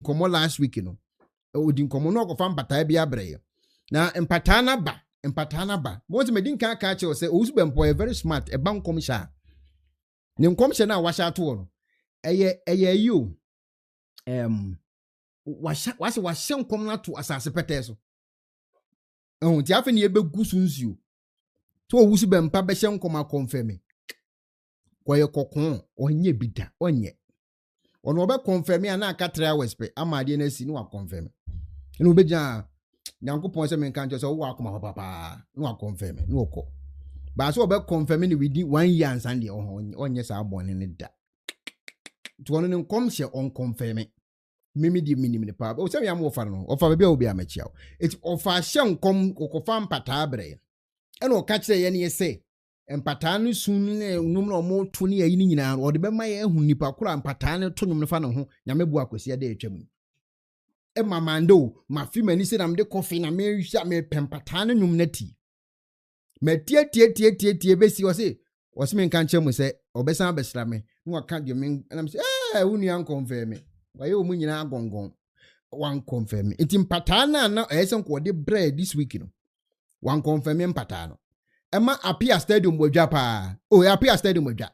komo last week no odi komo no okofa mpataa bia breye na mpataa na ba mo ti medin kan ka che o say Owusu Bempah very smart e ban kom sha ne kom sha na wa sha to no eye you wa sha kom na to asase pete so ti afa ne ebegu sunsuo to Owusu Bempah be sha kom a confirm kwaye kokon onye bida onye ono be confirm ya na aka 3 hours pe amade na si no wa confirm eno be ja Nyankopon se men kan jo so wo akoma papa no wa confirm no okọ ba so be confirm ni within 1 year and Sunday onye sa abone ne da to ono ne kom se on confirm mimi di minim ne pa o se ya mo ofar no ofar be obi amachia it ofar hye nkom kokofa mpata abre eno ka kire ye ne ye se mpata no sun ne num no mo to ne yi nyina o de be ma ye hu nipa kura mpata ne to nyum ne fa ne ho nyame bu akwesi de atwam e mamando ma fi mani se na me de coffee na me hwa me pempata ne nyum nati ma tie be si o se me kan che mu se obesan besra me no ka de me na me se unu an confirm me waye o mu nyina agongon wan confirm it mpata na esen ko de bread this week no wan confirm mpata no Emma appear stadium wadwa pa. Oh, appear stadium wadwa.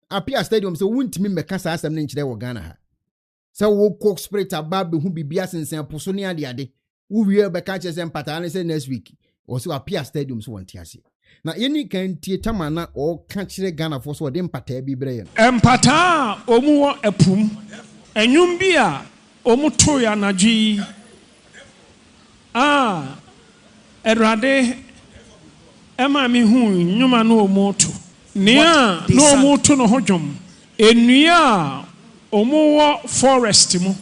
Appear stadium so wuntimi meka sa asem ne nkire wo Ghana ha. So wo cook spirit abab hu bibia sensen poso ne ade. Wo wie beka chese mpata ne say next week. O so appear stadium so wonti ase. Na yeni kan tie tamana o ka kire Ghana fo so de mpata bi breye. Empata omu wo epum. Enwum bi a omu to ya naji. Erade Emma mi hu nyuma no omoto nia no omoto no hodwom enua omo forest mu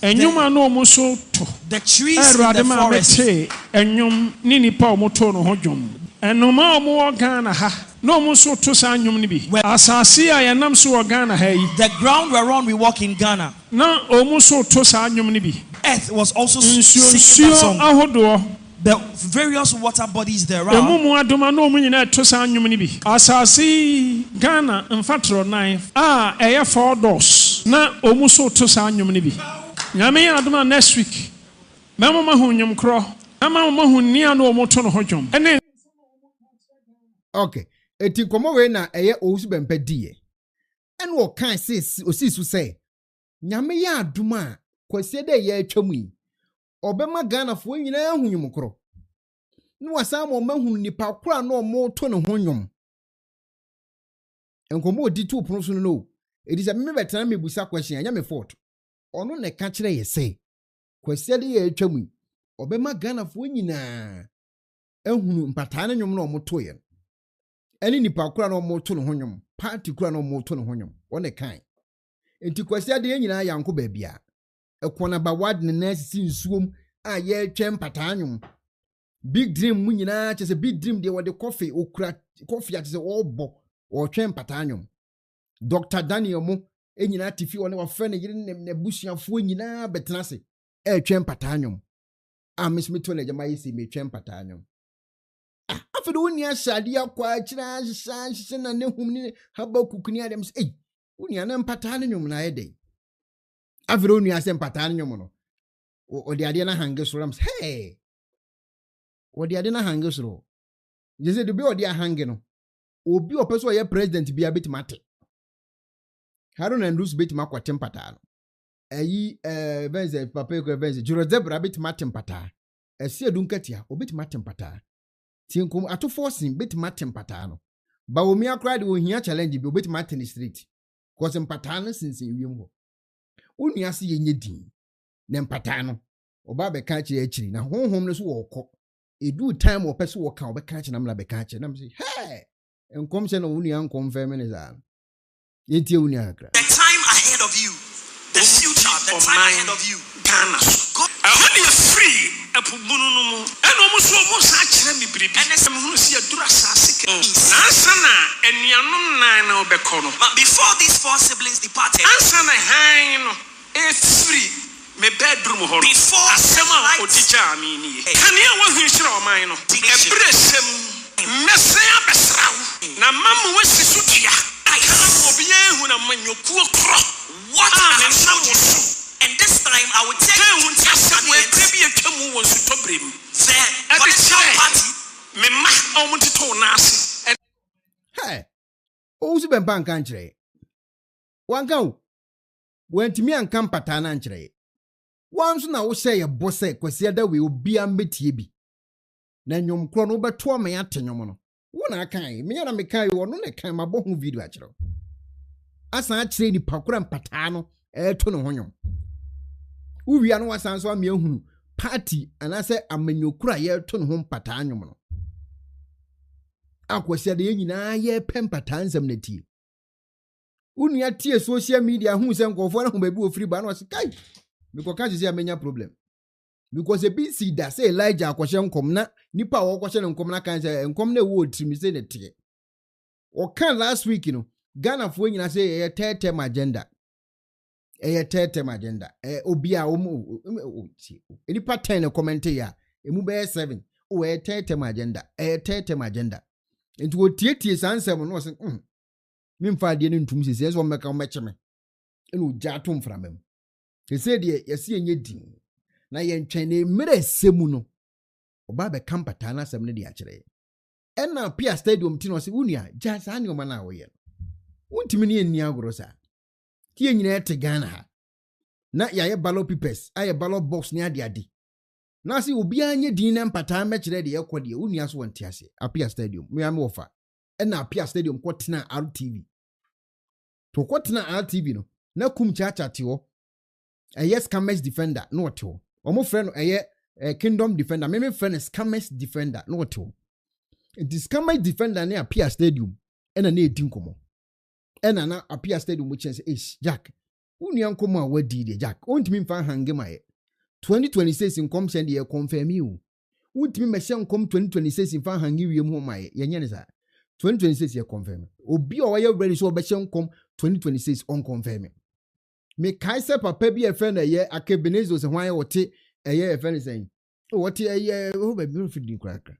enyuma no omo so to the trees in the forest enyum ni nipa omoto no hodwom enoma omo Ghana ha no omo so to sa nyum ni bi asase a yenam so Ghana ha yi the ground whereon we walk in Ghana na omo so to sa nyum ni bi earth was also singing that song. Ahodo the various water bodies there are. Omumu adoma no omu nyina to sa anwum ni bi. Asasi Ghana mfatro 9 eye 4 doors na omu so to sa anwum ni bi. Nyame adoma next week. Memo mahu nyum kro. Ama mahu nia no omu to no hodwom. Ene okay. Eti komo we na eye Owusu Bempah die. Ene wo kan osisu say nyame ya adoma kwase de ye atwam yi. Obema Ghana fo nyina hu nyum kro no wasa mo mahu nipa kura no mo to ne ho nyum enkomo odi tu pono so no edi se me betena me busa question anya me fort ono ne ka kire ye say kwase de ye atwam obema Ghana fo nyina ehunu mpata ne nyum no mo to ye eni nipa kura no mo to ne ho nyum party kura no mo to ne ho nyum one kan enti kwase de nyina yanko ba bia Ekuonaba wad ne nasi nsuom a ye twem patanyum big dream mu nyina chese big dream de wode coffee okura coffee atse obo o twem patanyum Dr. Daniel mu enyina tifi one wa frene yire ne busuafo nyina betenase twem patanyum mismito le jama yisi me twem patanyum afedo woni asade akwa akira hyehyɛ na ne hum ne habakukuni adem se woni ana patanyum na yede Avro ni asem patani nyomono. Odi ade na hange so rams. Hey. Odi ade na hange so. Jese do be odi a hange no. Obi opeso ye president bia betimate. Haruna ndus betima kwa tempata no. Eyi benze papa ko benze Jurozebra betimate mpata. Esi edunkatia obetimate mpata. Tienkom ato forcing betimate mpata no. Ba omi akra de ohia challenge bi obetimate ni street. Cause mpata no sinsin wiem ho. Uni asi yenye din ne mpata no oba be ka che akiri na honhom no so wokọ edu time opese wo ka obeka che na mla be ka che na me say hey enkom se no uni an confirm ne za yenti uni akra the time ahead of you the future the time ahead of you Ghana ahodi free apubunu no mu eno mo so mo sa kire mi biribi ene se me hunu se adura sase ka ansana enuanom nan na obekọ no but before these 4 siblings departed ansana han no free me bedroom ho before asema odija amini kania wa hwehira oman no ebresem mesia besrawo na mamu wasi sutua aka obiya hu na manyokuo kro what and this time I will take you to maybe a chemo was to bring the political party. Me ma omuti to nasi. Hey, Owusu Bempah nkanchire. Wanka wo. Wantimi ankam patana nchire. Wanso na wo hye ye bose kwasi ada we obi ambetie bi. Na nyom kro no beto me ate nyom no. Wo na kan, me na me kan wo no ne kan mabo hu video akire. Asa akire ni pakura mpata no eto no honyom. Uwia no wasan so ame ehunu party anase amanyokura ye to no mpata nyom no. Akwasi ade nyina ye pempata nsam na tie. Unia tie social media hu se nkofo na hu ba bi ofiri ba na wase kai. Because can't you see a problem? Because a bit see that say Elijah question come na nipa wo question nkom na kan say nkom na wo trim say na tie. O kan last week Ghana fo nyina say a third term agenda. Third term agenda. Obi a nipa 10 comment ya emu be 7. O third term agenda. Third term agenda. Into wo tie sansem no say memfa de no ntum sese so meka mecheme. Enu gya tom framam. He said yesi enye din na ye ntwene mere semu no oba be kampata na asem ne de akire e na Pia Stadium ti no se unia ja sa ne o ma na wo ye untimi ne eni agoro sa tie nyina ete Ghana ha na ye ballot papers aye ballot box ne ade na se obi anye din na mpata me kire de ye kode unia so wonte ase Pia Stadium me am ofa e na Pia Stadium kwotena RTV to kwotena RTV no na kum chacha ti wo scammers defender no to omo friend kingdom defender me friend scammers defender no to the scammers defender na Pia Stadium ena na edi nkomo ena na Pia Stadium wo chense Jack unia nkomo a wadi de Jack ontimi mfa hange maye 2026 nkom send ye confirm you untimi mehye nkom 2026 mfa hange wiem ho maye yenye ne sa 2026 ye confirm obi o wa ready so obehye nkom 2026 on confirm me kaise papa bi efe na ye Akebenezo se hwan ye wote eye efe ne sen wote eye ho ba bi fidi krakra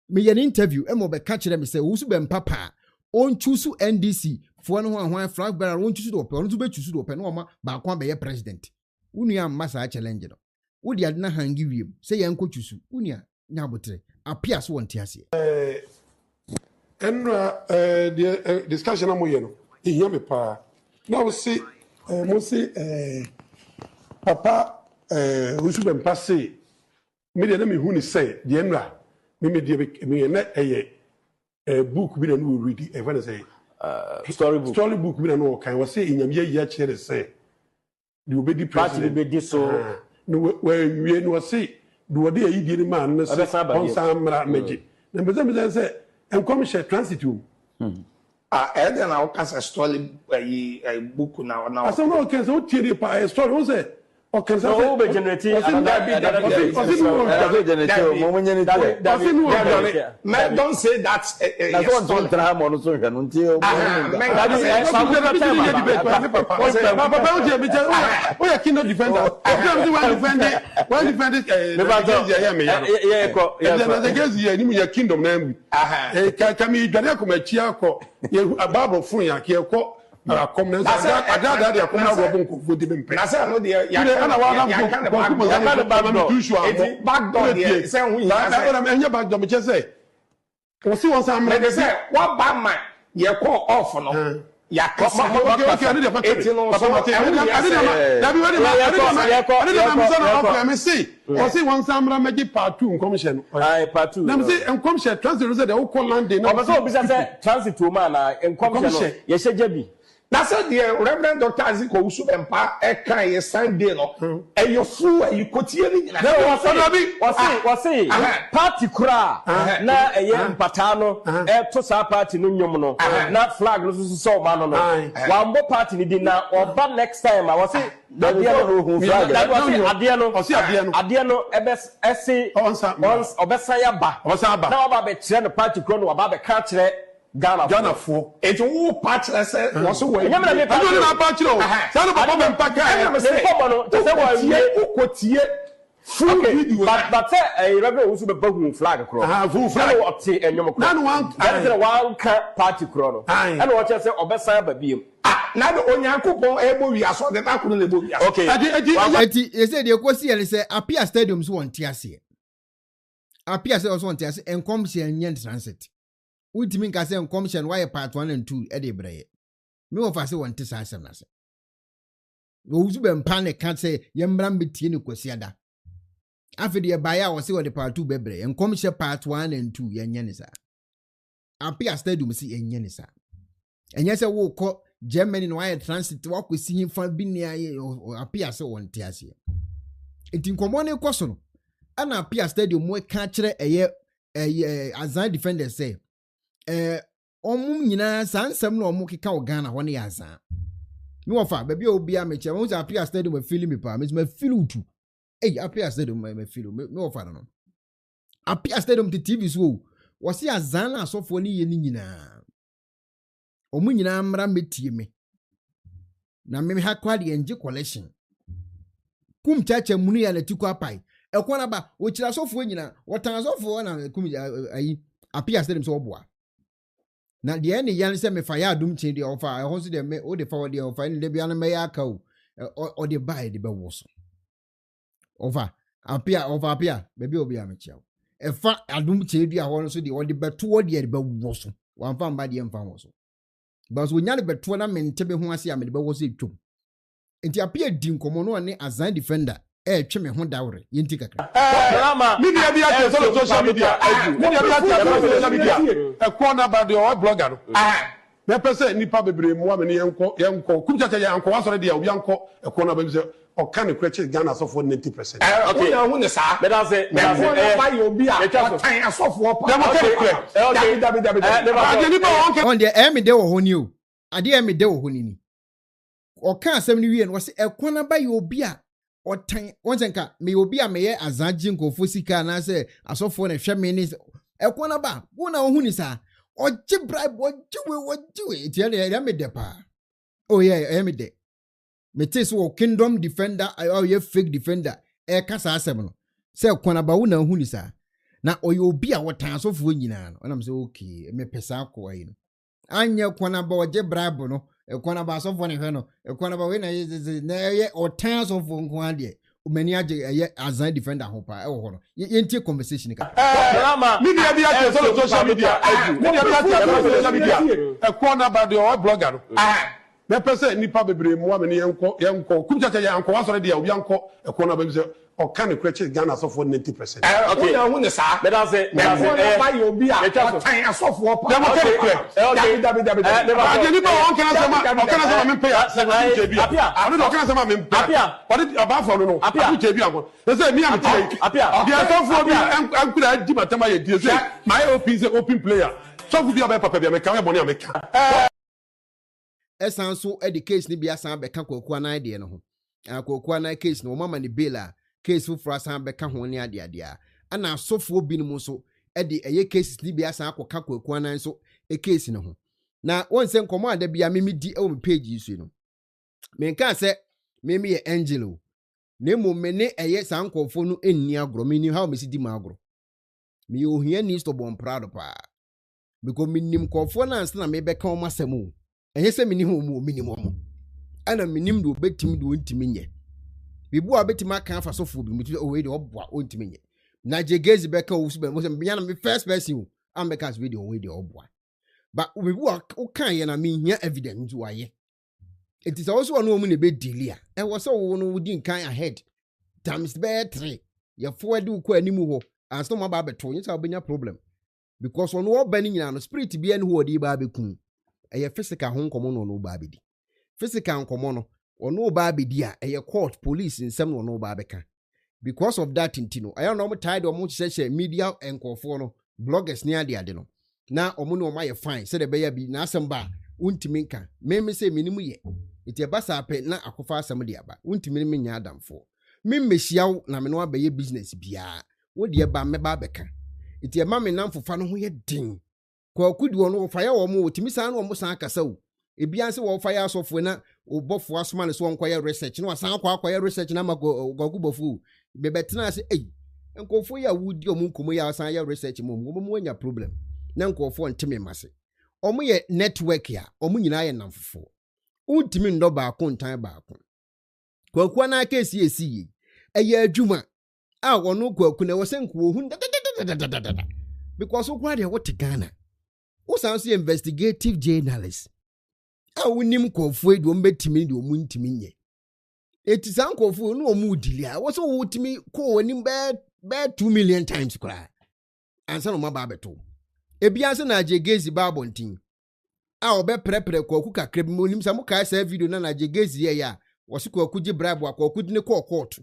me ye interview e mo be ka kire me se Owusu Bempah pa on chusu NDC fo no hwan flag bearer on chusu do pe on tu be chusu do pe no ma ba kwa be ye president unia massa challenge no wo dia na hangi wiem se ye nko chusu unia nya botre apia so wonte ase enra the discussion amoye no ehia me pa na wo se mo se papa Owusu Bempah say me de na me hu ni say de enra me de me na book bi na no read e when say story book bi na no kan wo say enyam ye kire say the obedi president be di so no we no say do what dey di ni man no say on samra meji na be say enkom share transit then I will cast a story a book now. I said, no, can so tear a story, was it? Or can so be generating? Don't say that's That's the Reverend Dr. Owusu Bempah Eka Sunday no. And you fool and you quoting. Was party cra na patano to sa party no nyomo no na flag no so man no one more party ni di na oba next time I was say that was adie no ebe once obesa ya ba na oba be kire no party cra no oba be ka kire Ghana for it who patch say was so I don't know patch no say no papa Bempah say who quote full video but Reverend Owusu be flag cross full flag what enyom cross nan one that is one party cross and what you say obesan ba biem na the onyankopon ebo wi aso de ta kono le bo wi aso okay eti you say the kwesi ele say apia stadium so won tiase apia say also won tiase enkom se enye transit ultimi nka say enkom se why part 1 and 2 e de breye me wo fa say won tisa asem na say Owusu Bempah ne ka say yembram betie ne kwesi ada afide ye baya wo say wo de part 2 bebre enkom se part 1 and 2 yenye ne sa apia stadium si enye ne sa enye say wo ko Germany no why transit wa kwesi himfa bi ne aye apia say won tiase enti nkomo ne koso no ana apia stadium mo ka kire eye azan defenders say omum nyina sansam na omo keka o Ghana ho ne azan mi wo fa baby obi a meche mo say apia stadium me feel me pa me feel utu apia stadium me feel me wo fa no apia stadium the TV so wo say azan na asofo ne ye ni nyina omu nyina mra metie me na me ha kwade enje collection kum chacha munu ya na tiko apai Ekuonaba o kira sofo nyina wotan asofo na kum ayi apia stadium so oboa na de ene yan se me fa ya adum chen de ofa ho so de me o de fa o de ofa ni de bia na me ya aka o de bai de be woso ofa apia baby obi am chia e fa adum chen de ho so de o de beto o de be woso wan fa mba de mfa woso but wo nya de beto na mente be ho ase am de be woso etwom enti apia di nkomo no ne azan defender twe me ho dawre yenti kakra media bi ati social media media bi ati social media Ekuonaba de o blogger no me pese nipa bebre mu amene yenko kumchacha yanko wasore de obi yanko Ekuonaba bi se o kan kweche Ghana sofo 90%. Okay na hu ne sa me da say ba yo bi a tan asofo pa on the emi de wo honi o ade emi de wo honi ni o kan asem ni wie no se Ekuonaba yo bi a otan wonsenka me obi a meye azanji nkofo sika na se asofo na hwe me ni Ekuonaba wo na ohuni sa oji bribe ojiwe tie ya me de pa oh yeah me de me tis wo kingdom defender or ye fake defender kasa asem no se Ekuonaba wo na ohuni sa na oye obi a wotan asofo nyina no na me se okay me pesa akwa yi no anya Ekuonaba oji bribe no Ekuonaba asofo ne hwe no Ekuonaba we na ye otan asofo nko ade mani age ye azan defender ho pa ho no yentie conversation ka media bi ati social media media bi ati social media Ekuonaba de o blogger no me pese nipa bebre mu amene yenko kumchacha yanko wasore de obi yanko Ekuonaba bi se o kan kweche Ghana sofo 90%. Okay na hu ne sa me da say ba yo bi a tan asofo pa nipa on kan sama me pay apia anu do kan sama me apia what about for no apia jebi anko say me am tell apia the asofo bi ankura di matama ye die say my op is open player so good be papa be me kan boni ameka esan so education ni bia san be kan Ekuonaba de no ho Ekuonaba case no mama ni bail case for asan beka ho ne ade a ana asofo binum so de eye cases ni bia san akoka Ekuonaba so case no ho na wonse nkomo ada bia memi di e wo page so no me nka se memi ye angelo na mo me ne eye san nkofo no enni agro me ni how me si di ma agro me yo hia ni sto bon proud pa because minim nkofo na ansa na me beka o masemu enye se meni ho mu minimum ana minim do betim do ntimi nye bibu abetima kan fa sofo bi mutu o we de obwa o ntimi nye na jegezi beka Owusu be mo se me na me first person am beka video we de obwa but bibu o kan ye na me hia evidence wa ye it is also one woman be delia e wo se wo no wudi nkan ahead times be 3 ye forward ko animu ho anso ma ba beto yin sa obenya problem because ono oba ni nyina no spirit bi en ho odi ba bekun eye physical ho nkomo no ba bedi physical nkomo no ono ba bedi a eye court police nsem no no ba beka because of that intino I don't know tired o mo chese media enkofo no bloggers ni ade no na omo no ma ye fine se de be ya bi na asem ba untimi nka me se minimu ye ite basa pe na akofa asem de aba untimi me nya adamfo me mehia na me no abaye business bia wo de ba me ba beka ite ma me namfofa no ho ye din kwa kudi wono fa ya wo mo timi san no mo san kasa wo ebianse wo fa ya asofo na obofo asoma ne so onkoye research no asan akwa research na magogu bofu be betena say nkofo ya wudi omunkomo ya asan ya research mo anya problem na nkofo ntime mase omo ye network ya omo nyina ye namfofo untimi ndo ba ko ntan ba ko kwaku na aka esi eye adwuma a wono kwaku na wosenko ohun because okwa de what Ghana who sounds investigative journalist a wonim kwofo edu ombetimi de omuntimi nye eti san kwofo no omudilia wo so wotimi ko wonim be 2 million times kra ansa no maba beto ebianse na agegezi ba bontin a obe prepare kwaku kakra bi monim sa muka sa video na agegezi ye ya wo se kwaku gi bribe kwaku dine ko court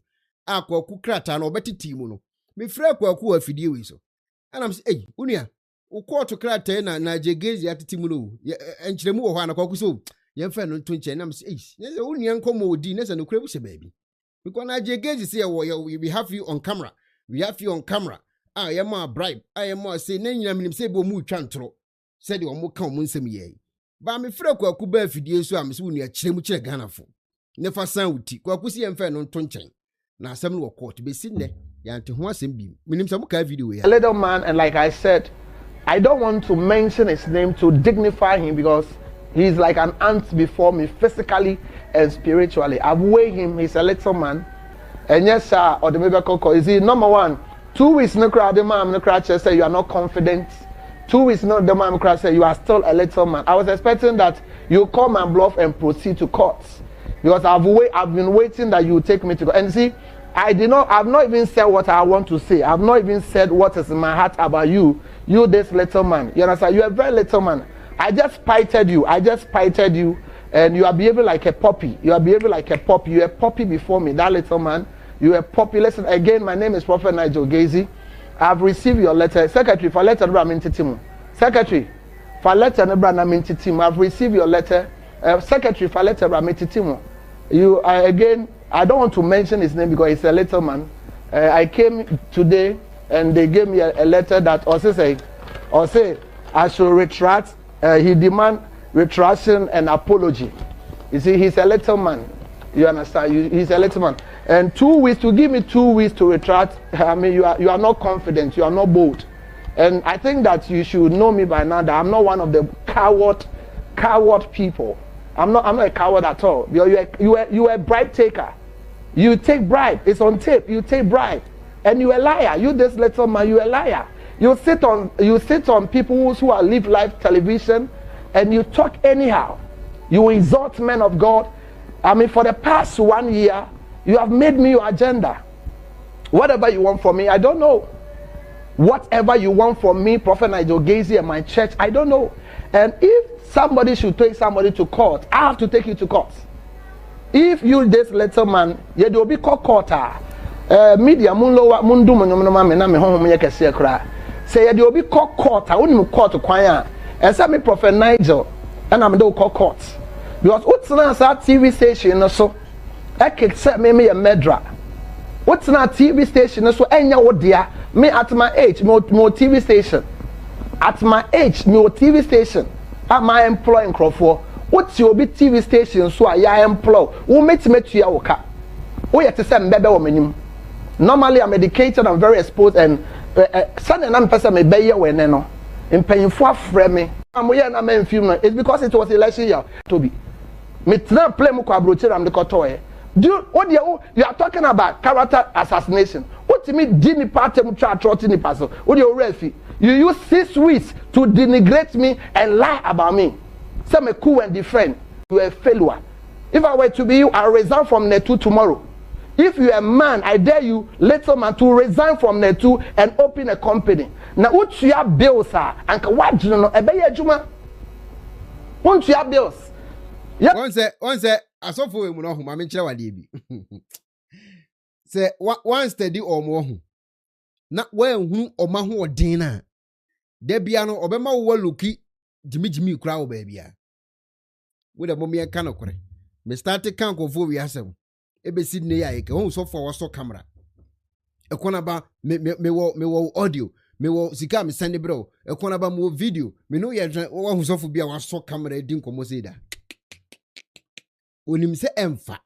a kwaku krata na obetiti mu no me frɛ kwaku afidie we so ana say unia wo court krata na agegezi atiti mu no enkyeremu wo ho ana kwaku so ye mfa no nto nche na say ye unia nkomo odi na se no kura bu se baabi because na agegezi say we have you on camera I am a bribe. I am a say, Nanya minim say, Bomu chantro. Said you almost come on some ye. But me freko kuba fidie so am so near Chemuche Ghana for. Never sound uti, Kwakusi and Fan on Tonchain. Now some will court be sitting there, yan to once and beam. Minim some video. A little man, and like I said, I don't want to mention his name to dignify him because he's like an ant before me, physically and spiritually. I've weighed him, he's a little man. And yes, sir, or the Mabel is he number one. 2 weeks no cry, the man no cry say you are not confident. 2 weeks no the man cry say you are still a little man. I was expecting that you come and bluff and proceed to court because I've been waiting that you take me to court. And see, I've not even said what I want to say. I've not even said what is in my heart about you this little man. You understand? You're a very little man. I just spited you, and you are behaving like a puppy. You're a puppy before me, that little man. You are puppy. Listen again, my name is Prophet Nigel Gazy. I've received your letter. Secretary, for letter Secretary, for letter I've received your letter. Secretary, for letter You again, I don't want to mention his name because he's a little man. I came today and they gave me a letter that also say I should retract. He demand retraction and apology. You see, he's a little man. You understand? He's a little man. And 2 weeks, to give me 2 weeks to retract, I mean, you are not confident, you are not bold. And I think that you should know me by now that I'm not one of the coward people. I'm not a coward at all. You are a bribe taker. You take bribe. It's on tape. You take bribe. And you're a liar. You this little man, you're a liar. You sit on people who are live live television and you talk anyhow. You insult men of God. I mean, for the past 1 year, you have made me your agenda. Whatever you want from me, I don't know. Whatever you want from me, Prophet Nigel Gazy and my church, I don't know. And if somebody should take somebody to court, I have to take you to court. If you this little man, you will be court. Media mundu me kese kra. Say you will be court. I wouldn't court kwanya. And say me Prophet Nigel, and I'm do court. Because what's not a TV station so I can set me a medra. What's not TV station so any what dear me at my age more TV station. At my age more TV station. At my employing Crawford. What's your big TV station so I employ? Who makes me to your car? Oh, you have to send baby woman. Normally I'm educated, I'm very exposed, and Sunday I'm person me be here when no. In paying for frame. I'm here and I'm in film. It's because it was election year to be. Me try play mo kwa broche am the kotoe. Do what you are talking about character assassination. What me dini party mo try trotting ni paso. What you refi? You use 6 weeks to denigrate me and lie about me. Say me cool and different. You are a failure. If I were to be you, I resign from Netu tomorrow. If you are a man, I dare you, little man, to resign from Netu and open a company. Now, what you have bills are, and what you know, a juma. Once you have bills. Yep. Once I saw for him, no, Mammy Chawadi. Say, one steady or more. Not well, who or Mahu or Dina. Debiano, Obama will looky, Jimmy Crow, baby. With a mommy and canocre. Me started can't go for yourself. Ebe Sydney, I can so for so camera. Ekuonaba me wo audio. Me wo sika me send bro. Ekuonaba mo video. Me no ye one who so for be a so camera din komo say da. onim se emfa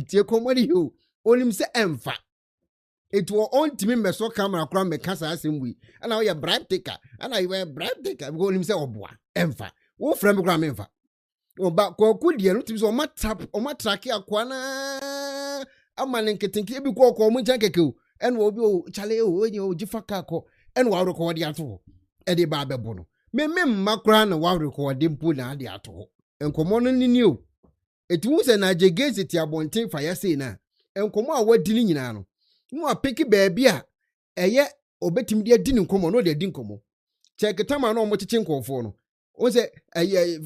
tie komori yo onim se emfa eto on timi meso camera kura me kasa asem ana wo ye bribe taker ana you bribe taker go onim se oboa emfa wo frame kura me emfa oba kwaku die no timi so o ma track akwa na amane nketenke ebi ko mu ncha keke o en wo bi o chale o onye o jifa ka ko en wa record ya to e de ba bebo no me makura na wa record mpo na de ato enkomo no ni o etu se na jegezi ti abonten fa ya sei na enkomo a wadi ni nyina no no apeki baabi a eye obetim de adi ni nkomo no de adi nkomo cheketama na omocheche nkofo no o se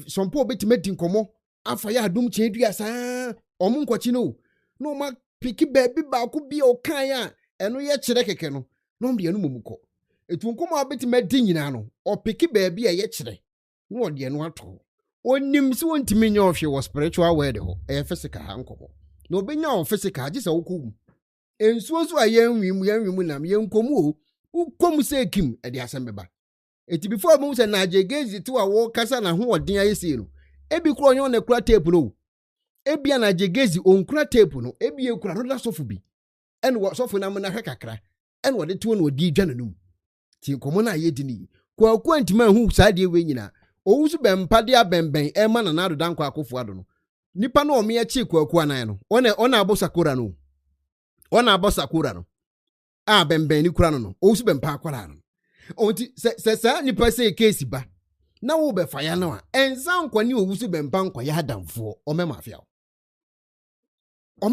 sompo obetim adi nkomo afa ya adum chedua sa omo nkwachi no ma peki baabi ba ko bi o kan a eno ye kire keke no no de anu mumuko etu nkomo obetim adi nyina no opeki baabi a ye kire no de anu ato onim si wontimi nya ohwe wo spiritual world ho physical ha nkomo no obenya o physical gise wokum ensuoso a yenwimu nam yenkomu ukom se kim e de asembeba eti before mo se na jegezi ti wa wo kasa na ho odin ayesi no ebi kro onyo na kura tape no ebi na jegezi onkura tape no ebi ekura no da sofu bi ene wo sofu na mo na hwe kakra ene wo de tuo no odi dwa nanum ti komo na ye dini kwaku antima hu saade we nyina Owusu Bempah dia bemben ema na nado danko akofo ado no nipa no ome achi kwaku anan no ona abosakura no ona abosakura no a bemben ni kura no Owusu Bempah akwara no onti se nipa se case ba na wo be faya no a enza nkwani Owusu Bempah nkwaya adamfo ome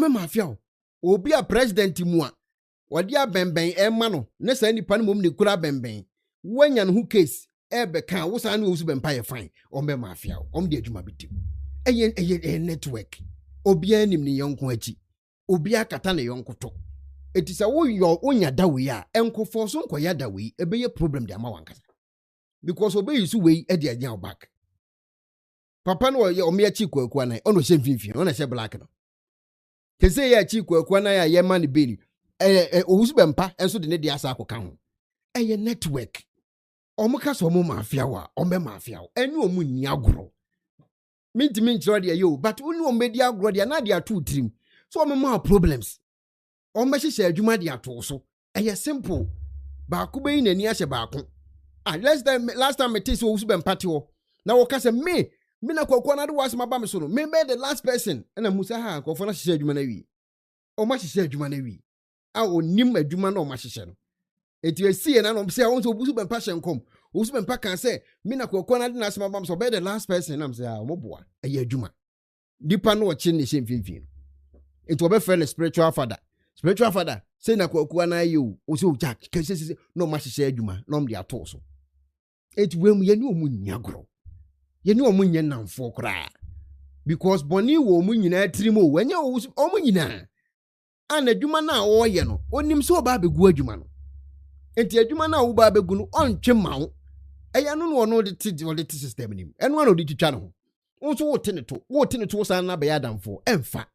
mafia obi a president mu a wodi a bemben ema no ne sa nipa no mom ne kura bemben wanya no hu case ebe kan wo san Owusu Bempah ye fine ombe mafia de adwuma bitim eye network obi anim ne yonko achi obi akata ne yonko to etisa wo yo onya dawe a enkofo so nkoya dawe ebe ye problem de ama wankasa because obi yisu we e de agyan back papa no ye ome achi kwaku anan ono hye mfimfin ono hye black no kese ye achi kwaku anan ya ye man ne beli Owusu Bempah enso de ne de asa akoka ho eye network omuka so mu mafia wa ombe mafia eni omu ni agoro mintimi nchiro de yo but uni ombedi agoro de na de atu trim so omema problems ombe hihye adwuma de ato so eye simple ba ko be nani ahye ba ko last time it is Owusu Bempah te ho na wo ka se me na kwakwa na de was maba me so no me be the last person na musa ha kwafo na hihye adwuma na wi o ma hihye adwuma na wi a onim adwuma na o ma hihye no eti esi na no say won so Owusu Bempah hyenkom Owusu Bempah kan say me na kwakwa na de na asema bam so be the last person na say mo boa eye adwuma dipa no o chi ne hyenfimfin eti obe friend spiritual father say na kwakwa na ayo o so jack kese no ma hye adwuma no m de ato so eti wem ye ni omu ni agoro ye ni omu nye namfo kra because boni wo omu nyina trimo wenye omu nyina ana adwuma na wo ye no onim so ba begu adwuma no enti adwuma na wo ba begu no ontwe mawo eya no no de ti system nim eno no de twitwa no ho so wo tene to san na be ya damfo emfa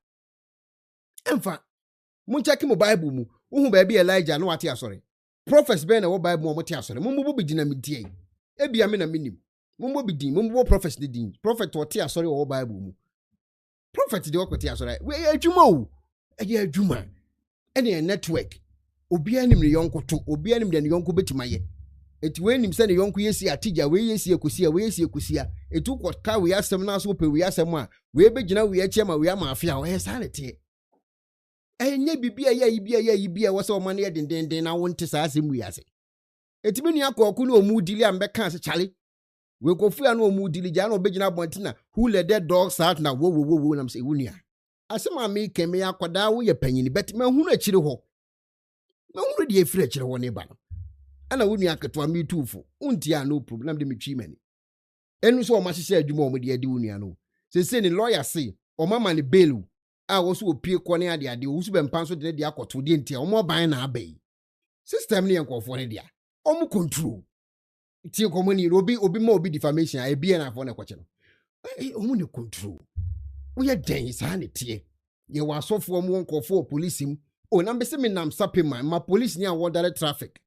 mun check mo bible mu wo ba bi Elijah no wate asore prophets be na wo bible mo te asore mo bo bidina medie ebia me na minim mo bi din mo bo prophets de din prophet wo te asore wo bible mu prophet de wo te asore we adwuma o eya adwuma ene network obi anim ne yonko to obi anim de ne yonko betimaye eti we nim se ne yonko yesi atija we yesi ekusia etu kwota we asem na so pe we asem a we begina we achema we amafia o sanete enye bibia ya ibia wo se o mane dendenden na wonte sa asem we ase eti me nua kwaku na omudili ambe kan se chale we kofua na omudili ja na obegina bontina who let the dogs out na wo na mse wunia asem ame keme akoda wo ye panyini bet ma hunu akire ho ma hunu de efire akire ho ne ba no ana wunu akato ame tufu unti a no problem de metwi mani enu so o ma hihye adwuma o mo de adi wunu ano se ni lawyer say o mama ne bail a wo so opie kone ade Owusu Bempah so de akoto de ntia o mo ban na abai system ne yankofo ne dia o mo control ti komoni obi ma obi defamation a bia na afo ne kwache no o mo ne control wo ye den sa ne tie ye wa asofo mo nkofo police mu o na mbese me nam sapema ma police ni a wo dare traffic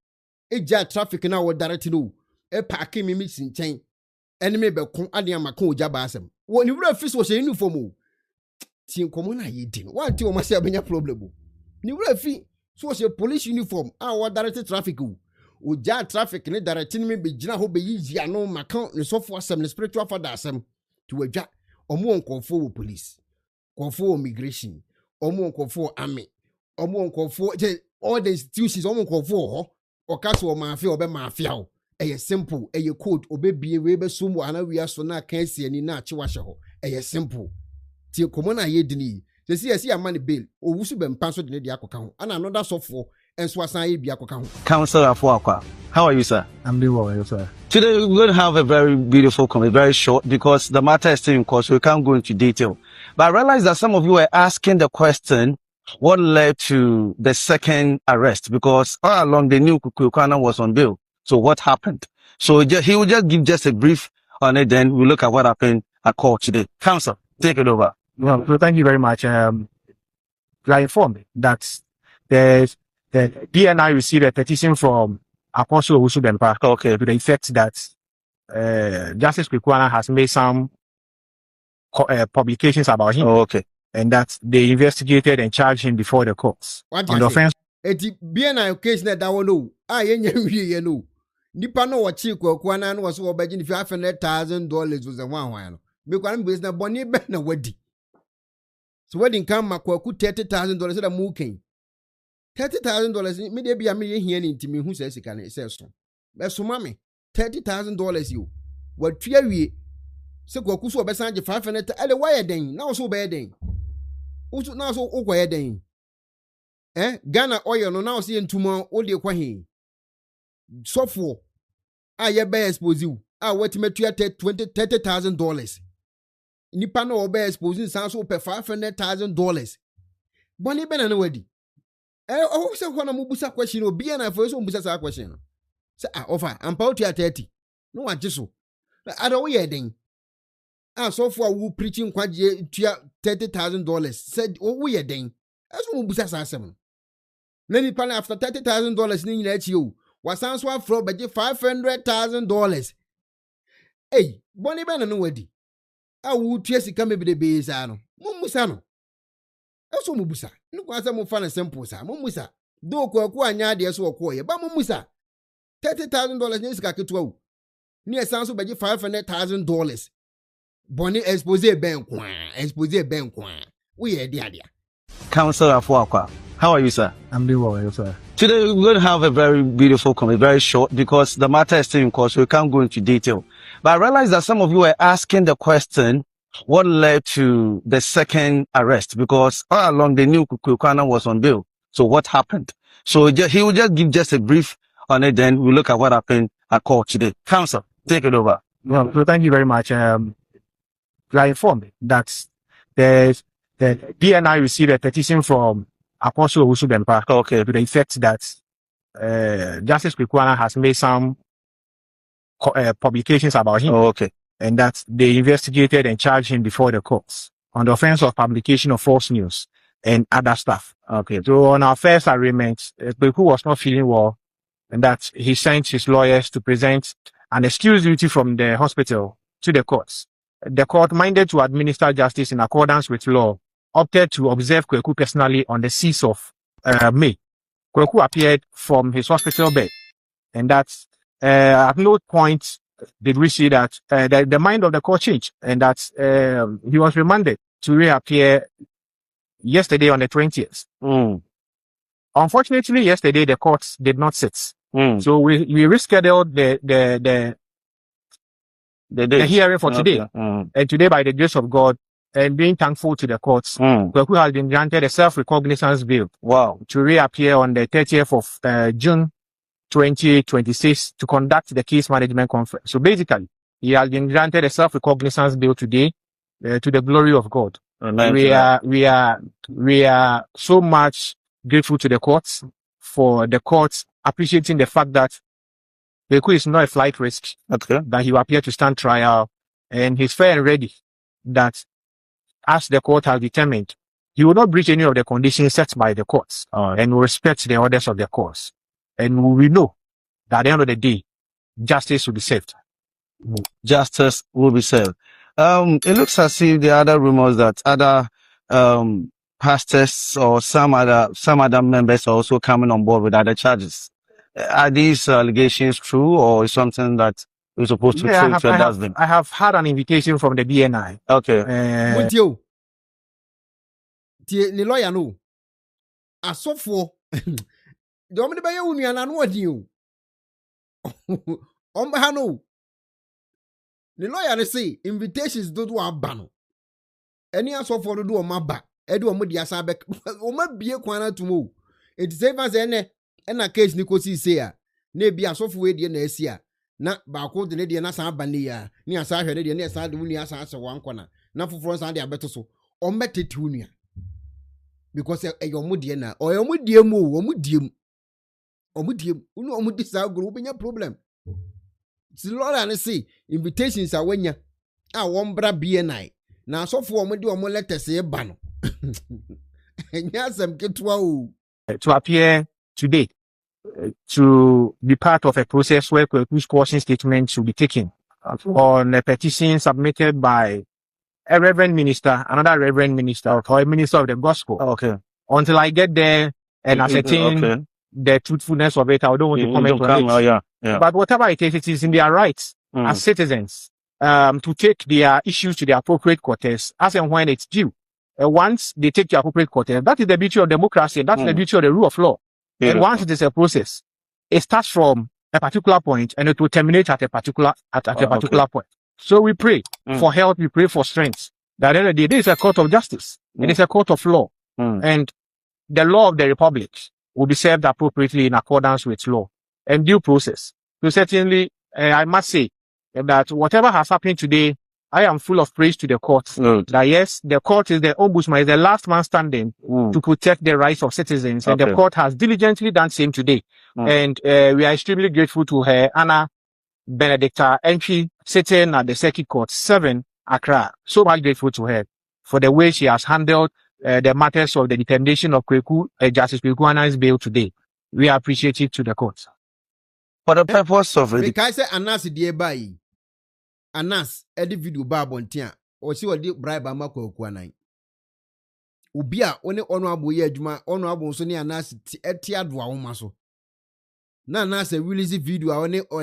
eja traffic na wo dare ti no e park mi sinchen enemy be kon ade amaka oja ba asem wo ni wura fisi wo she uniform o Ti nkomo na ye di no. Wa ti o ma se abenya problem. Ni wura fi so se police uniform wa direct traffic o. O ja traffic ne direct ni me be gina ho be yi ano maka ne sofo asem ne spiritual father asem to wadwa omo onkofo wo police. Konfo wo immigration. Omo onkofo army. Omo onkofo all the institutions omo onkofo ho. Okaso o mafia obe mafia o. Eye simple, eye code obebie we be sumo ana wi aso na kan si ani na ache wahye ho. Eye simple. Ti komo na ye dini. Se si amani bail. Owusu Bempah so de ne akoka ho. Ana another sofo enso asan ye bi akoka ho. Councillor Afuakwa, how are you, sir? I'm doing well, sir. Today we're going to have a very beautiful comment, very short, because the matter is still in court, so we can't go into detail. But I realize that some of you were asking the question, what led to the second arrest? Because all along they knew Ekuonaba was on bail. So what happened? So he will just give just a brief on it, then we'll look at what happened at court today. Council, take it over. Well, so thank you very much. I informed that the DNI received a petition from Apostle Owusu Bempah, okay, to the effect that Justice Ekuonaba has made some publications about him, okay, and that they investigated and charged him before the courts on the offense. Eti BNI case na dawo no yenye wiye no nipa no wachi Ekuonaba no so obaji ni $500,000 was a one me kwa na business boni be na wadi so wedding come makwaku $30,000 da mu ken $30,000 me de bia me ye hia ni ntimi hu se sika na se so be so ma me $30,000 yo watua wie se kwaku so obesan je 500 ele why den na so be den usu na so ukwa den Ghana oil no na so ntuma o de kwa he sofo ye be expose you what me tua $30,000 nipa no be expose san so pe $500,000 boni be na no wadi o se ko na mubusa question obi na for so mubusa sa question no say offer ampa o tua 30 no wa giso ada wo ye den sofo wu preaching kwaje tua $30,000 said wo ye den eso mubusa sa asem na nipa na after $30,000 ni nyina achi o wasan so afro beje $500,000 boni be na no wadi wu tua sika mebede sa no mumusa no eso mubusa no kwa se mu fa na simple sa mumusa do kwaku anya de so ko ye ba mumusa $30,000 ni sika ketua o ni esan so beje $500,000 boni expose ben kwa we ye dia Councillor Afuakwa, how are you, sir? I'm doing well, sir. Today we're going to have a very beautiful comment, very short, because the matter is still in court, so we can't go into detail. But I realize that some of you were asking the question, what led to the second arrest? Because all along they knew Ekuonaba was on bail. So what happened? So he will just give just a brief on it, then we'll look at what happened at court today. Council, take it over. Well, so thank you very much. I informed that the DNI received a petition from Apostle Owusu Bempah, okay, to the effect that Justice Ekuonaba has made some publications about him, okay, and that they investigated and charged him before the courts on the offense of publication of false news and other stuff. Okay. So on our first arraignment, Ekuonaba was not feeling well, and that he sent his lawyers to present an excuse duty from the hospital to the courts. The court, minded to administer justice in accordance with law, opted to observe Ekuonaba personally on the 6th of May. Ekuonaba appeared from his hospital bed, and that at no point did we see that the mind of the court changed, and that he was remanded to reappear yesterday on the 20th. Unfortunately, yesterday the courts did not sit, so we rescheduled the hearing for today. And today, by the grace of God, and being thankful to the courts, Ekuonaba has been granted a self-recognizance bail. Wow. To reappear on the 30th of June 2026 to conduct the case management conference. So basically, he has been granted a self-recognizance bail today, to the glory of God. We are so much grateful to the courts for the courts appreciating the fact that Ekuonaba is not a flight risk, okay, that he will appear to stand trial, and he's fair and ready that, as the court has determined, he will not breach any of the conditions set by the courts, and will respect the orders of the courts. And we know that at the end of the day, justice will be served. Justice will be served. It looks as if there are other rumors that other pastors or some other members are also coming on board with other charges. Are these allegations true, or is something that we're supposed to address them? I have had an invitation from the BNI. Okay. With you, the lawyer no. A so for the only by you and what you. No. The lawyer say invitations don't do a ban. Any aso for do o maba. Edu o mudi asabe. O ma bie kwana tumo. It say fast na case ni kosi say a. Na bi aso for we de na asi a. Na ba ko de ne de na san ban ya. Ni asa hwe ne de na asa de wuni asa ase wan kona. Na foforo san de abeto so. O metete wunu. Because your mudi na. O your mudi mu, o mudi unu o mudi sa gro obenya problem. Si lawyer ne say invitations are wenya. A won bra BNI. Na so for omo de omo letters e ba no. Nyasem ketwa o. To appear today to be part of a process where whose caution statement should be taken on a petition submitted by a reverend minister, another reverend minister, or a minister of the gospel. Okay. Until I get there and ascertain the truthfulness of it, I don't want to comment on it. Yeah. But whatever it is in their rights as citizens to take their issues to the appropriate quarters as and when it's due. Once they take the appropriate quarters, that is the beauty of democracy. That's the beauty of the rule of law. And once it is a process, it starts from a particular point and it will terminate at a particular point. So we pray for help. We pray for strength. That end of the day, this is a court of justice. It is a court of law, and the law of the republic will be served appropriately in accordance with law and due process. So certainly, I must say that whatever has happened today, I am full of praise to the court. That yes, the court is the ombudsman, is the last man standing to protect the rights of citizens. And the court has diligently done same today. And we are extremely grateful to her, Anna Benedicta Entry, sitting at the Circuit Court 7, Accra. So much grateful to her for the way she has handled the matters of the determination of Justice Ekuonaba's bail today. We appreciate it to the court. For the purpose of it. Because Anas Diabai. Anas, edit video babontia, or see what the bribe Amako Ekuonaba. Ubia, only honorable Yejuma, honorable Sony Anas Etiadwa Umaso. Na Anas a release video on it or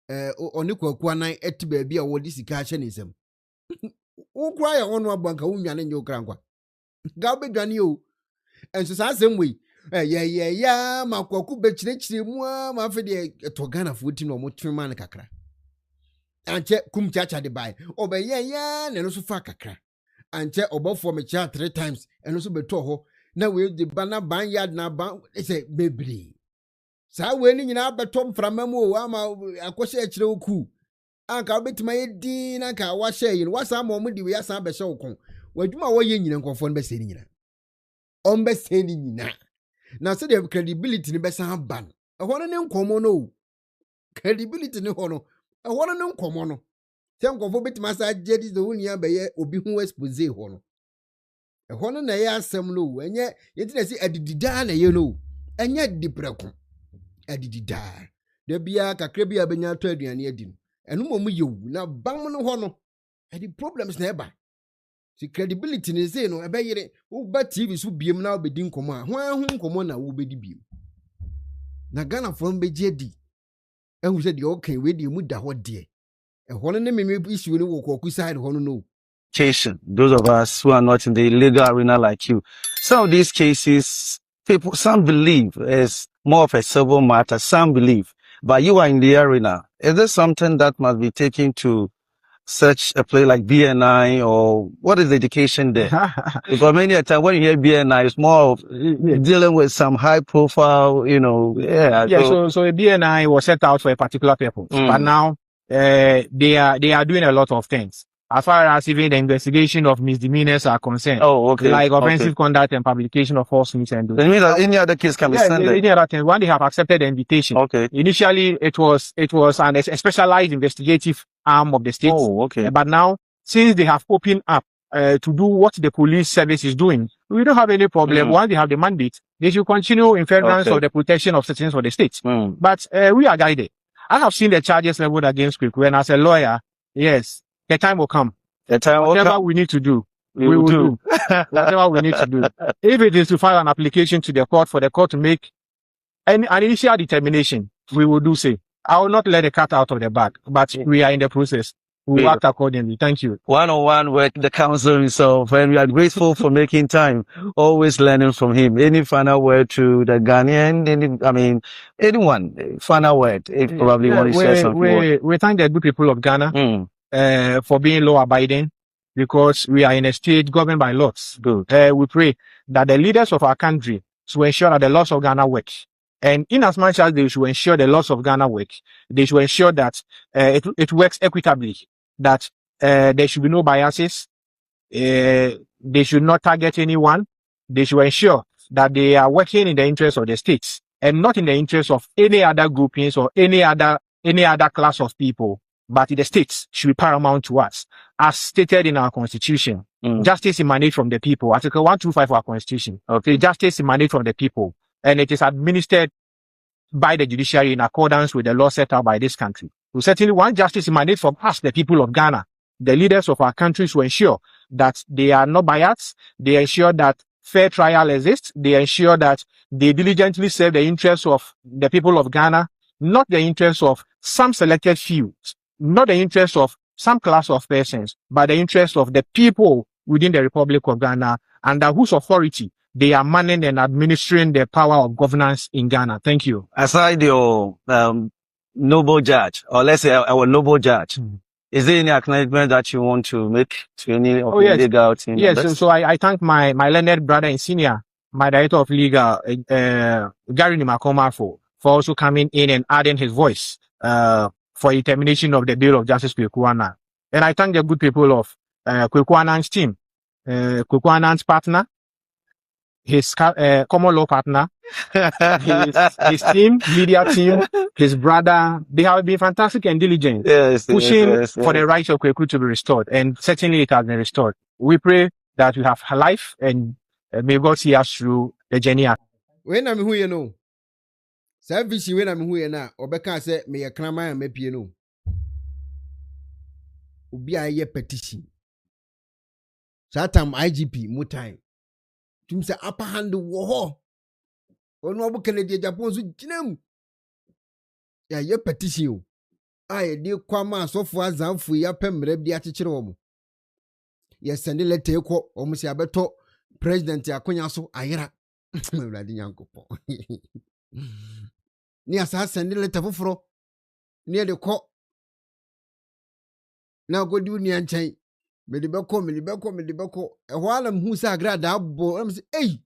Ekuonaba eti baby or this cashianism. Who cry honorable Banka Union in your grandpa. Galbe Daniel. And so same way. Makwaku bechire mua mafede togana futi no motreman kakra. Anche kum chacha de bai. Obe ne no so fa kakra. Anche obofo me cha 3 times eno so beto ho na we de bana ban yard na ban say bebri. Sa we ni nyina beto mframa mu o ama akose akire oku. Anka obetima yedi na ka wa share yin wasa ma omu di we asa be hye okon. Wadwuma wo ye nyina nkofo no be se ni nyina. Ombe se ni nyina. Na so the credibility ni be san ban. Ehwo ne nkomo no. Credibility ni ho no. Ehwo ne nkomo no. Se nkofo betima sa jedi zo unia be ye obi hu expose ho no. Ehwo no na ye asem no. Enye yeti na si adidida na ye no. Enye dipreko. Adidida. De bia kakra bia benya to aduane adi no. Enu momu yewu na bam no ho no. E di problems na eba. Si credibility ni say no ebe yire wo ba TV so biem na obedi nkomo a ho nkomo na wo bedi biem. Na Ghana from beje di. Ehu se de okay we di mu da ho de. Ehwo no ne me issue ni wo koku side ho no. Those of us who are not in the legal arena like you. Some of these cases, some believe is more of a civil matter, some believe. But you are in the arena. Is there something that must be taken to such a place like BNI, or what is the education there? Because many a time when you hear BNI, it's more of dealing with some high profile, So a BNI was set out for a particular purpose, but now they are doing a lot of things. As far as even the investigation of misdemeanors are concerned, like offensive conduct and publication of false news and those. It means that any other case can be sent there. Any other thing. When they have accepted the invitation. Initially, it was a specialized investigative arm of the state. But now, since they have opened up to do what the police service is doing, we don't have any problem. Once they have the mandate, they should continue in furtherance of the protection of citizens of the state. But we are guided. I have seen the charges leveled against Quick, and as a lawyer, yes, the time will come. Whatever we need to do, we will do whatever we need to do. If it is to file an application to the court for the court to make an initial determination, we will do so. I will not let the cat out of the bag, but we are in the process. We will act accordingly. Thank you. One-on-one with the council himself, and we are grateful for making time, always learning from him. Any final word to the Ghanaian, anyone, final word, if probably want to share something. We thank the good people of Ghana for being law-abiding, because we are in a state governed by laws. Good. We pray that the leaders of our country should ensure that the laws of Ghana work. And in as much as they should ensure the laws of Ghana work, they should ensure that it works equitably, that there should be no biases, they should not target anyone, they should ensure that they are working in the interest of the states and not in the interest of any other groupings or any other class of people, but the states should be paramount to us. As stated in our constitution, justice emanates from the people. Article 125 of our constitution. Okay, justice emanates from the people, and it is administered by the judiciary in accordance with the law set out by this country. So certainly one justice emanates from us, the people of Ghana. The leaders of our country to ensure that they are not biased, they ensure that fair trial exists, they ensure that they diligently serve the interests of the people of Ghana, not the interests of some selected few, not the interests of some class of persons, but the interests of the people within the Republic of Ghana, under whose authority they are managing and administering the power of governance in Ghana. Thank you. Aside your noble judge, or let's say our noble judge, is there any acknowledgement that you want to make to any of the legal team? Yes, so I thank my learned brother and senior, my director of legal, Gary Nimakoma, for also coming in and adding his voice for the termination of the bill of Justice Ekuonaba. And I thank the good people of Ekuonaba's team, Ekuonaba's partner, his common law partner, his team, media team, his brother. They have been fantastic and diligent, pushing for the rights of Kweku to be restored. And certainly it has been restored. We pray that we have life, and may God see us through the journey. When I'm who you know, service when I'm who you know, Obeka say me a crama and me piano. Ubi a ye petition. Satam IGP more time. Tum say upper hand wo ho. Onu abu Canada Japan so ginam. Ya ye petition. Aye de kwama sofo azanfo ya pemre bia chechire wo. Ye send letter ekọ omo si abeto president akonya so ayera. Mewrade nyankopon. Ni asa send letter foforo. Ni de ko. Na go di uni anchan. Me de beko. E ho alam hu sa agrada abo. Am say, "Hey,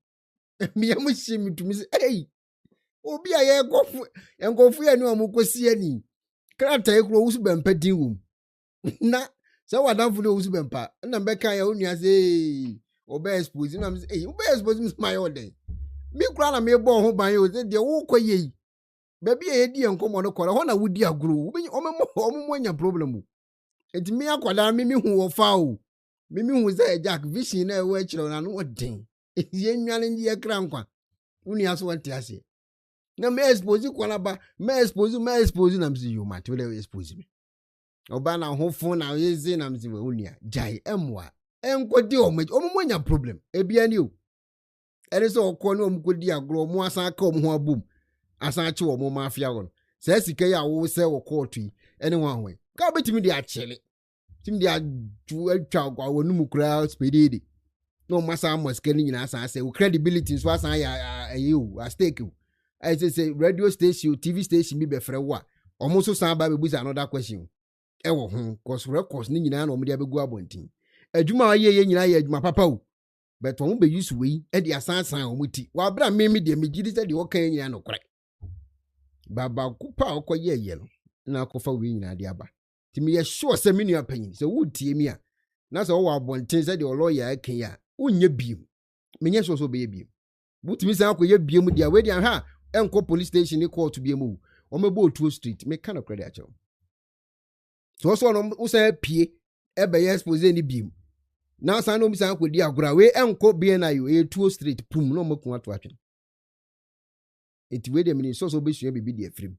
me am shimi to me say, hey. Obi aye enkofu ya ni omukosi ani. Krata e kro Owusu Bempah din wum. Na so wadanfo de Owusu Bempah. Na mbeka ya onua say, obe expose na me say, hey, obe expose me my order. Me kra na me bo ho ban yo say de wo koye. Baby e di enkomo no kora ho na wudi agro. Omo nya problem. Enti me akwada me hu wo fa o. Me hu say Jack vision na e wo akiro na no den. Ye nwane ndi ekra nkwa. Uni aso wante ase. Na me expose Ekuonaba, me expose na msi you mat we expose me. Oba na ho fon na yeze na msi we unia. Jai emwa. Enkodi omo nya problem. Ebia ni o. Ere so okọ na omkodi agro omo asan aka omo ho abom. Asan ache omo mafia won. Se sika ya wo se wo court yi. Ene ho ahwe. Ka betimi di achele. Tim di atwa kwa wonu mukura spedede. No masa amoske ni nyina asan say credibility so asan ya you a stake you. I say radio station, TV station bi be frɛ wo a omo so san ba be busa another question. E wo ho cause records ni nyina na omo dia be gu abontin. Adwuma ye nyina ye adwuma papa o. But omo be use we e dia san omo ti. Wa bra me de me gidi say de wo kan nyina no kore. Baba kupa okoye ye no na akofa we nyina de aba. Ti me ye sure say me nua panyin say wo tie mi a. Na say wo abontin say de lawyer akan ya. Unye biem. Menye so be biem. Butimi san akoye biem dia we dia ha enko police station ni court biem o. Omebo Otuo street me kind of credit acho. So no usan pie e be expose ni biem. Na san no mi san akodi agora we enko biem na yo Otuo street pum no makun ato atwe. Eti we de me so be sua bibi de afrim.